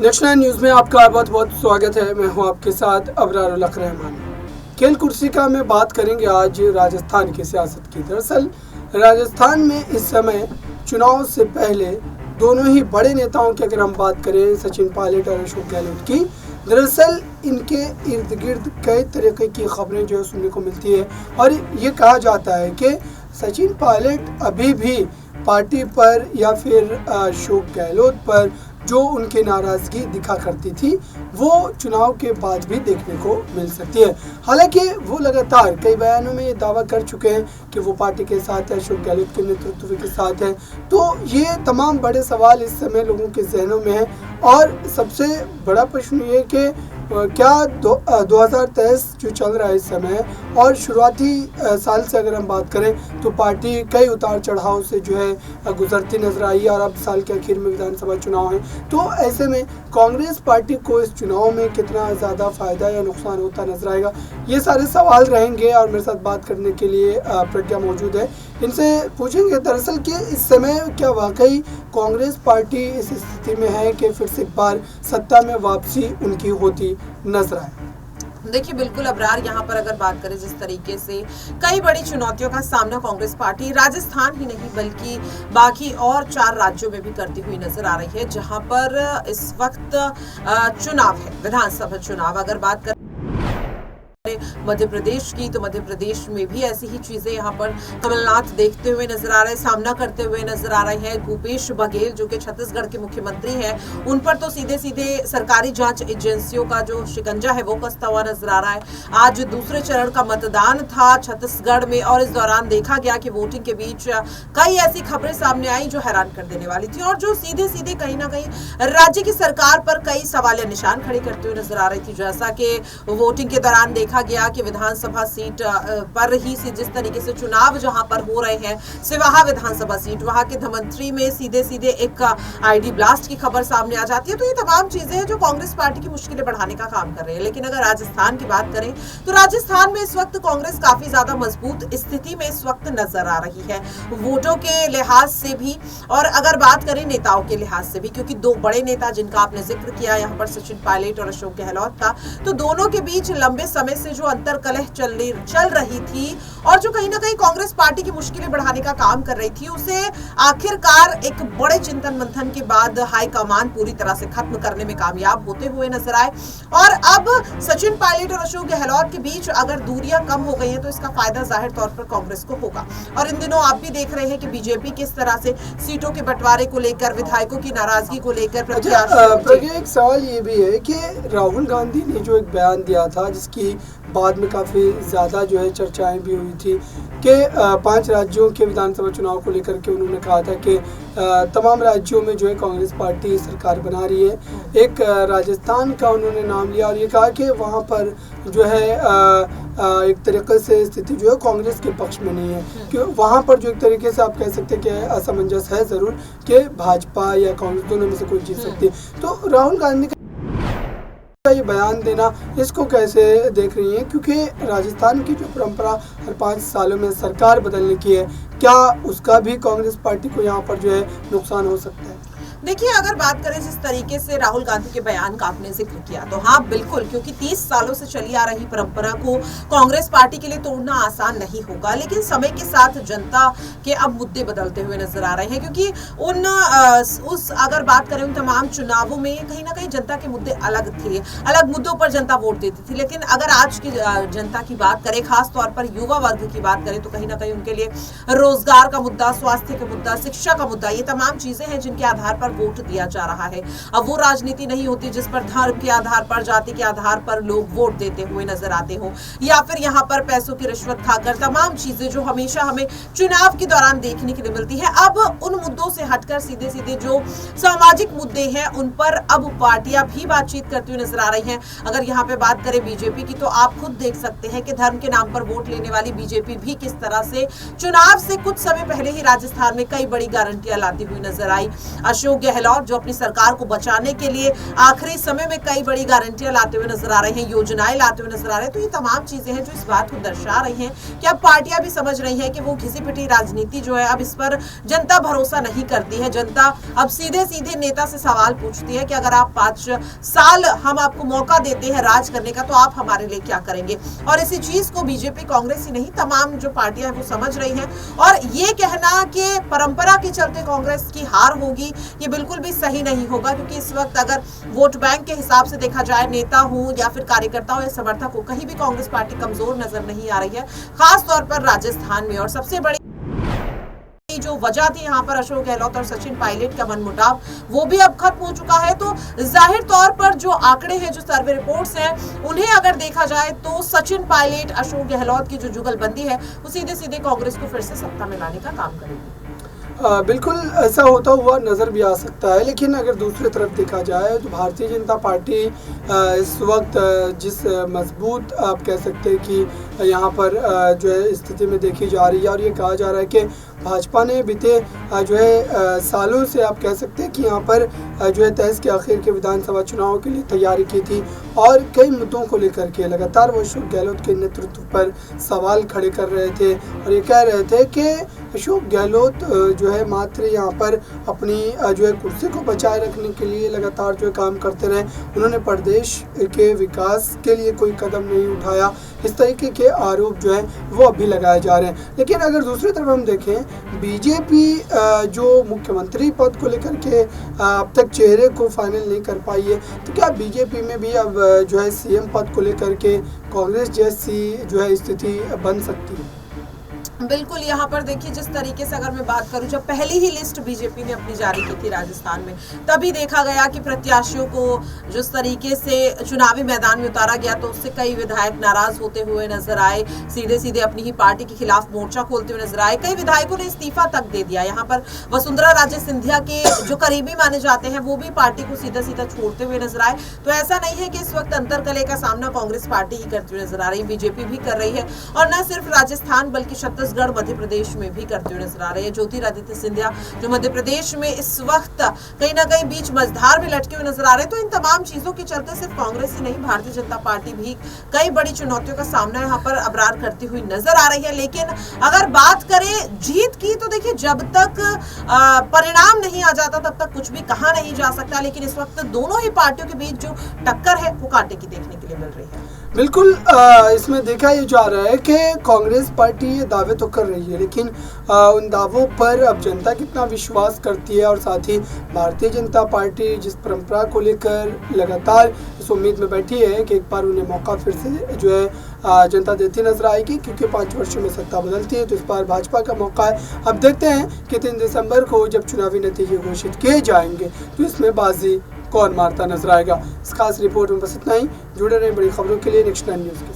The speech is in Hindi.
दक्षिणा न्यूज़ में आपका बहुत बहुत स्वागत है। मैं हूं आपके साथ अबरार उल हक रहमान। खेल कुर्सी का में बात करेंगे आज राजस्थान की सियासत की। दरअसल राजस्थान में इस समय चुनाव से पहले दोनों ही बड़े नेताओं की अगर हम बात करें, सचिन पायलट और अशोक गहलोत की, दरअसल इनके इर्द गिर्द कई तरीके की खबरें जो है सुनने को मिलती है और ये कहा जाता है कि सचिन पायलट अभी भी पार्टी पर या फिर अशोक गहलोत पर जो उनकी नाराज़गी दिखा करती थी वो चुनाव के बाद भी देखने को मिल सकती है। हालांकि वो लगातार कई बयानों में ये दावा कर चुके हैं कि वो पार्टी के साथ है, अशोक गहलोत के नेतृत्व के साथ है। तो ये तमाम बड़े सवाल इस समय लोगों के जहनों में हैं और सबसे बड़ा प्रश्न ये कि क्या 2023 जो चल रहा है इस समय और शुरुआती साल से अगर हम बात करें तो पार्टी कई उतार चढ़ाव से जो है गुजरती नजर आई है और अब साल के आखिर में विधानसभा चुनाव है। तो ऐसे में कांग्रेस पार्टी को इस चुनाव में कितना ज़्यादा फायदा या नुकसान होता नजर आएगा, ये सारे सवाल रहेंगे और मेरे साथ बात करने के लिए प्रज्ञा मौजूद है। इनसे पूछेंगे दरअसल कि इस समय क्या वाकई कांग्रेस पार्टी इस स्थिति में है कि फिर से एक बार सत्ता में वापसी उनकी होती नजर आए। देखिए बिल्कुल अबरार, यहाँ पर अगर बात करें जिस तरीके से कई बड़ी चुनौतियों का सामना कांग्रेस पार्टी राजस्थान ही नहीं बल्कि बाकी और 4 राज्यों में भी करती हुई नजर आ रही है, जहां पर इस वक्त चुनाव है, विधानसभा चुनाव। अगर बात करें मध्य प्रदेश की तो मध्य प्रदेश में भी ऐसी ही चीजें यहाँ पर कमलनाथ देखते हुए नजर आ रहे हैं, सामना करते हुए नजर आ रहे हैं। भूपेश बघेल जो कि छत्तीसगढ़ के मुख्यमंत्री हैं, उन पर तो सीधे सीधे सरकारी जांच एजेंसियों का जो शिकंजा है वो कसता हुआ नजर आ रहा है। आज दूसरे चरण का मतदान था छत्तीसगढ़ में और इस दौरान देखा गया कि वोटिंग के बीच कई ऐसी खबरें सामने आई जो हैरान कर देने वाली थी और जो सीधे सीधे कहीं ना कहीं राज्य की सरकार पर कई सवाल या निशान खड़े करते हुए नजर आ रही थी। जैसा कि वोटिंग के दौरान देखा गया कि विधानसभा सीट पर ही जिस तरीके से चुनाव जहां पर हो रहे हैं, सिवाहा विधानसभा सीट, वहां के धमंत्री में सीधे सीधे एक आईडी ब्लास्ट की खबर सामने आ जाती है। तो ये तमाम चीजें हैं जो कांग्रेस पार्टी की मुश्किलें बढ़ाने का काम कर रहे हैं। लेकिन अगर राजस्थान की बात करें तो राजस्थान में इस वक्त कांग्रेस काफी ज्यादा मजबूत स्थिति में इस वक्त नजर आ रही है, वोटों के लिहाज से भी और अगर बात करें नेताओं के लिहाज से भी, क्योंकि 2 बड़े नेता जिनका आपने जिक्र किया यहाँ पर सचिन पायलट और अशोक गहलोत का, तो दोनों के बीच लंबे समय से जो अंतर कलह चल रही थी और जो कहीं ना कहीं कांग्रेस पार्टी की मुश्किलें बढ़ाने का काम कर रही थी, उसे आखिरकार एक बड़े चिंतन मंथन के बाद हाईकमान पूरी तरह से खत्म करने में कामयाब होते हुए नजर आए। और अब सचिन पायलट और अशोक गहलोत के बीच अगर दूरियां कम हो गई हैं तो इसका फायदा जाहिर तौर पर कांग्रेस को होगा। और इन दिनों आप भी देख रहे हैं कि बीजेपी किस तरह से सीटों के बंटवारे को लेकर, विधायकों की नाराजगी को लेकर प्रज्ञा, एक सवाल ये भी है कि राहुल गांधी ने जो एक बयान दिया था जिसकी बाद में काफ़ी ज़्यादा जो है चर्चाएं भी हुई थी कि 5 राज्यों के विधानसभा चुनाव को लेकर के उन्होंने कहा था कि तमाम राज्यों में जो है कांग्रेस पार्टी सरकार बना रही है। एक राजस्थान का उन्होंने नाम लिया और ये कहा कि वहाँ पर जो है एक तरीके से स्थिति जो है कांग्रेस के पक्ष में नहीं है, कि वहाँ पर जो एक तरीके से आप कह सकते हैं कि असमंजस है ज़रूर कि भाजपा या कांग्रेस दोनों में से कोई जीत सकती है। तो राहुल गांधी ये बयान देना, इसको कैसे देख रही हैं? क्योंकि राजस्थान की जो परंपरा हर 5 सालों में सरकार बदलने की है, क्या उसका भी कांग्रेस पार्टी को यहाँ पर जो है नुकसान हो सकता है? देखिए अगर बात करें जिस तरीके से राहुल गांधी के बयान का आपने जिक्र किया तो हाँ बिल्कुल, क्योंकि 30 सालों से चली आ रही परंपरा को कांग्रेस पार्टी के लिए तोड़ना आसान नहीं होगा। लेकिन समय के साथ जनता के अब मुद्दे बदलते हुए नजर आ रहे हैं, क्योंकि अगर बात करें उन तमाम चुनावों में कहीं ना कहीं जनता के मुद्दे अलग थे, अलग मुद्दों पर जनता वोट देती थी। लेकिन अगर आज की जनता की बात करें, खास तौर पर युवा वर्ग की बात करें, तो कहीं ना कहीं उनके लिए रोजगार का मुद्दा, स्वास्थ्य का मुद्दा, शिक्षा का मुद्दा, ये तमाम चीजें हैं जिनके आधार पर वोट दिया जा रहा है। अब वो राजनीति नहीं होती जिस पर धर्म के आधार पर, जाति के आधार पर लोग वोट देते हुए नजर आते हो, या फिर यहाँ पर पैसों की रिश्वत खाकर तमाम चीजें जो हमेशा हमें चुनाव के दौरान देखने के लिए मिलती है। अब उन मुद्दों से हटकर सीधे सीधे जो सामाजिक मुद्दे हैं उन पर अब पार्टियां भी बातचीत करती हुई नजर आ रही हैं। अगर यहाँ पे बात करें बीजेपी की तो आप खुद देख सकते हैं कि धर्म के नाम पर वोट लेने वाली बीजेपी भी किस तरह से चुनाव से कुछ समय पहले ही राजस्थान में कई बड़ी गारंटियां लाती हुई नजर आई। अशोक गहलोत जो अपनी सरकार को बचाने के लिए आखिरी समय में कई बड़ी गारंटियां लाते हुए नजर आ रहे हैं, योजनाएं लाते हुए नजर आ रहे हैं। तो ये तमाम चीजें हैं जो इस बात को दर्शा रही हैं कि अब पार्टियां भी समझ रही हैं कि वो घिसी पिटी राजनीति जो है अब इस पर जनता भरोसा नहीं करती है। जनता अब सीधे सीधे नेता से सवाल पूछती है कि अगर आप 5 साल हम आपको मौका देते हैं राज करने का तो आप हमारे लिए क्या करेंगे। और इसी चीज को बीजेपी, कांग्रेस ही नहीं तमाम जो पार्टियां हैं वो समझ रही हैं। और ये कहना कि परंपरा के चलते कांग्रेस की हार होगी ये बिल्कुल भी सही नहीं होगा, क्योंकि इस वक्त अगर वोट बैंक के हिसाब से देखा जाए, नेता हो या फिर कार्यकर्ता हो या समर्थक हो, कहीं भी कांग्रेस पार्टी कमजोर नजर नहीं आ रही है, खास तौर पर राजस्थान में। और सबसे बड़ी जो वजह थी यहाँ पर अशोक गहलोत और सचिन पायलट का मनमुटाव, वो भी अब खत्म हो चुका है। तो जाहिर तौर पर जो आंकड़े हैं, जो सर्वे रिपोर्ट्स हैं, उन्हें अगर देखा जाए तो सचिन पायलट, अशोक गहलोत की जो जुगलबंदी है वो सीधे सीधे कांग्रेस को फिर से सत्ता में लाने का काम करेगी। बिल्कुल ऐसा होता हुआ नज़र भी आ सकता है। लेकिन अगर दूसरी तरफ देखा जाए तो भारतीय जनता पार्टी इस वक्त जिस मजबूत आप कह सकते हैं कि यहाँ पर जो है स्थिति में देखी जा रही है, और ये कहा जा रहा है कि भाजपा ने बीते जो है सालों से आप कह सकते हैं कि यहाँ पर जो है तेईस के आखिर के विधानसभा चुनाव के लिए तैयारी की थी, और कई मुद्दों को लेकर के लगातार वो अशोक गहलोत के नेतृत्व पर सवाल खड़े कर रहे थे, और ये कह रहे थे कि अशोक गहलोत जो है मात्र यहाँ पर अपनी जो है कुर्सी को बचाए रखने के लिए लगातार जो है काम करते रहे। उन्होंने प्रदेश के विकास के लिए कोई कदम नहीं उठाया। इस तरीके के आरोप जो है वो अभी लगाए जा रहे हैं। लेकिन अगर दूसरी तरफ हम देखें, बीजेपी जो मुख्यमंत्री पद को लेकर के अब तक चेहरे को फाइनल नहीं कर पाई है, तो क्या बीजेपी में भी अब जो है सीएम पद को लेकर के कांग्रेस जैसी जो है स्थिति बन सकती है? बिल्कुल, यहाँ पर देखिए जिस तरीके से अगर मैं बात करूँ, जब पहली ही लिस्ट बीजेपी ने अपनी जारी की थी राजस्थान में, तभी देखा गया कि प्रत्याशियों को जिस तरीके से चुनावी मैदान में उतारा गया तो उससे कई विधायक नाराज होते हुए नजर आए, सीधे सीधे अपनी ही पार्टी के खिलाफ मोर्चा खोलते हुए नजर आए। कई विधायकों ने इस्तीफा तक दे दिया। यहाँ पर वसुंधरा राजे सिंधिया के जो करीबी माने जाते हैं वो भी पार्टी को सीधा सीधा छोड़ते हुए नजर आए। तो ऐसा नहीं है कि इस वक्त अंतरकलह का सामना कांग्रेस पार्टी ही करती हुई नजर आ रही है, बीजेपी भी कर रही है, और न सिर्फ राजस्थान बल्कि छत्तीसगढ़, मध्य प्रदेश में भी करते हुए नजर आ रहे हैं। ज्योतिरादित्य सिंधिया जो मध्य प्रदेश में इस वक्त कहीं ना कहीं बीच मझधार में लटके हुए नजर आ रहे हैं। तो इन तमाम चीजों के चलते सिर्फ कांग्रेस ही नहीं, भारतीय जनता पार्टी भी कई बड़ी चुनौतियों का सामना यहाँ पर अबरार करती हुई नजर आ रही है। लेकिन अगर बात करें जीत की, तो देखिए जब तक परिणाम नहीं आ जाता तब तक कुछ भी कहा नहीं जा सकता। लेकिन इस वक्त दोनों ही पार्टियों के बीच जो टक्कर है वो कांटे की देखने के लिए मिल रही है। बिल्कुल, इसमें देखा ये जा रहा है कि कांग्रेस पार्टी ये दावे तो कर रही है, लेकिन उन दावों पर अब जनता कितना विश्वास करती है, और साथ ही भारतीय जनता पार्टी जिस परंपरा को लेकर लगातार इस उम्मीद में बैठी है कि एक बार उन्हें मौका फिर से जो है जनता देती नजर आएगी, क्योंकि 5 वर्षों में सत्ता बदलती है। तो इस बार भाजपा का मौका है। अब देखते हैं कि 3 दिसंबर को जब चुनावी नतीजे घोषित किए जाएंगे तो इसमें बाजी कौन मारता नजर आएगा। इस खास रिपोर्ट में बस इतना ही। जुड़े रहें बड़ी खबरों के लिए नेक्स्ट 9 न्यूज़ के।